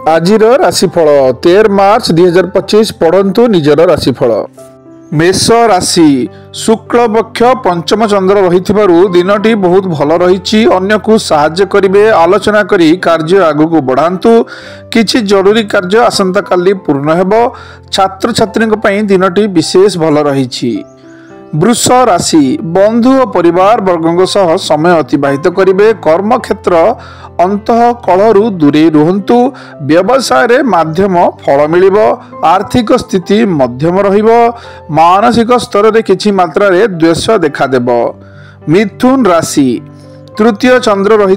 आजिर राशिफल 13 मार्च 2025 पढ़ंतु निजर राशिफल। मेष राशि शुक्ल पक्ष पंचम चंद्र रही दिनटी बहुत भल रही। अन्य को साहाय्य करिवे, आलोचना करी कार्य आगु बढ़ातु। किछि जरूरी कार्य आसंता काली पूर्ण हेबो। छात्र छात्री दिनटी विशेष भल रही। वृष राशि बंधु और परिवार वर्गों सह समय अतिबाहित करिवे। कर्म क्षेत्र अंतः कलहरु दूरे रुहंतु। व्यवसाय रे माध्यम फल मिलिबो। आर्थिक स्थिति मध्यम रहिबो। मानसिक स्तर रे किछि मात्रा रे द्वेष देखा देबो। मिथुन राशि तृतीय चंद्र रही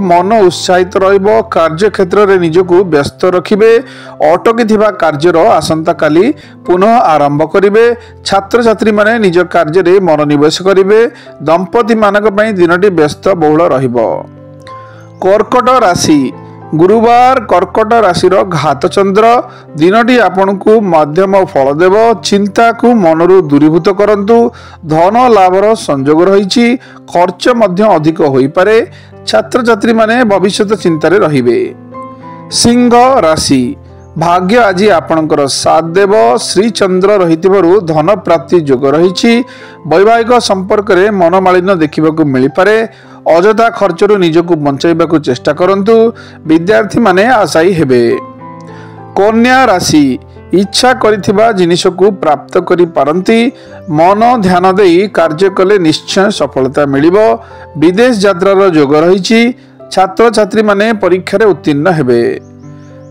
मन उत्साहित रहिबो। कार्य क्षेत्र रे निजको व्यस्त रखिबे। अटकी थिबा कार्यर आसंता काली पुनः आरंभ करिवे। छात्र छात्री माने निज कार्य रे मनोनिवेश करिवे। दंपति मानक पई दिनटी व्यस्त बहुल रहिबो। कर्कट राशि गुरुवार कर्कट राशि घात चंद्र दिनटी आपण को मध्यम फल देव। चिंता को मनरु दूरीभूत करंतु। धन लाभर संयोग रही। खर्च मध्य अधिक होई पारे। छात्र छात्री माने भविष्यत चिंतारे रहिबे। सिंह राशि भाग्य आज आपणकर साथ देव। श्री चंद्र रही धन प्राप्ति योग रही। वैवाहिक संपर्क में मनोमालिन्य देखा मिल पारे। अजथा खर्चरु निजको बंचाइबाकु चेष्टा करंतु। विद्यार्थी माने आशायी हेबे। कन्या राशि इच्छा करिथिबा जिनिसकु प्राप्त करि पारंती। मन ध्यान देई कार्य कले निश्चय सफलता मिलिबो। विदेश यात्रार योग रही। छात्र छात्री माने परीक्षा रे उत्तीर्ण हेबे।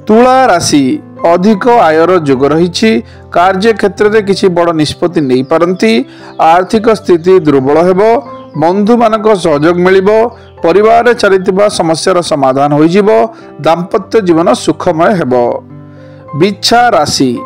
तुला राशि अधिक आयर योग रही। कार्य क्षेत्र में किसी बड़ निष्पत्ति नहीं पारंती। आर्थिक स्थिति दुर्बल हेबो। बंधु मानक सहयोग मिलिबो। परिवार चलिथिबा समस्यार समाधान होई जिवो। दाम्पत्य जीवन सुखमय हेबो। बिच्छा राशि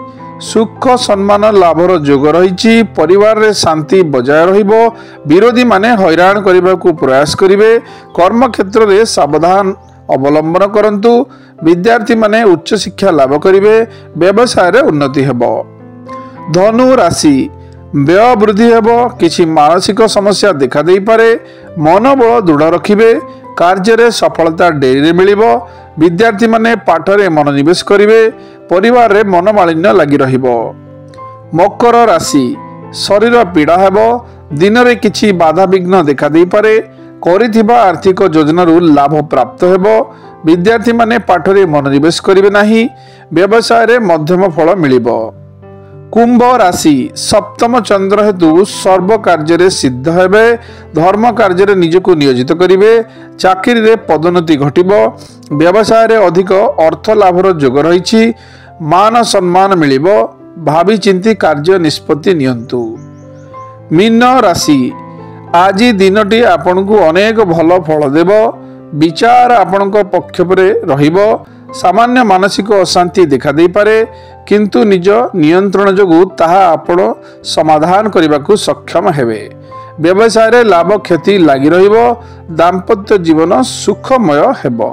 सुख सम्मान लाभर योग रही। परिवार रे शांति बजाय रहिबो। विरोधी माने हैरान करबाकू प्रयास करिवे। कर्म क्षेत्र में सावधान अवलंबन करंतु। विद्यार्थी माने उच्च शिक्षा लाभ करिवे। व्यवसाय रे उन्नति हेबो। धनु राशि व्यय वृद्धि हेबो। किछि मानसिक समस्या देखा देई पारे। मनोबल दृढ़ रखिबे। कार्य रे सफलता डेरी रे मिलिबो। विद्यार्थी माने पाठ रे मनोनिवेश करिवे। परिवार रे मनोमालिन्य लागि रहिबो। मकर राशि शरीर पीड़ा हेबो। दिन रे किछि बाधा विघ्न देखा देई पारे। करिथिबा आर्थिक योजनारु लाभ प्राप्त हेबो। विद्यार्थी माने पाठ रे मनोनिवेश करिवे नाही। व्यवसाय रे मध्यम फल मिलिबो। कुंभ राशि सप्तम चंद्र हेतु सर्व कार्य रे सिद्ध हेबे। धर्म कार्य रे निजको नियोजित करिवे। चाकरी रे पदोन्नति घटिबो। व्यवसाय रे अधिक अर्थ लाभर योग रही। मान सम्मान मिलिबो। भावी चिंती कार्य निष्पत्ति नियंतु। मीन राशि आज दिनटी आपण को अनेक भल फल देव। विचार आपण पक्ष पर रहिबो। सामान्य मानसिक अशांति देखा दे पारे। किंतु निज नियंत्रण जोगु ताहा आपण समाधान करने सक्षम हेबे। व्यवसाय रे लाभ क्षति लागि रहिबो। दाम्पत्य जीवन सुखमय हेबो।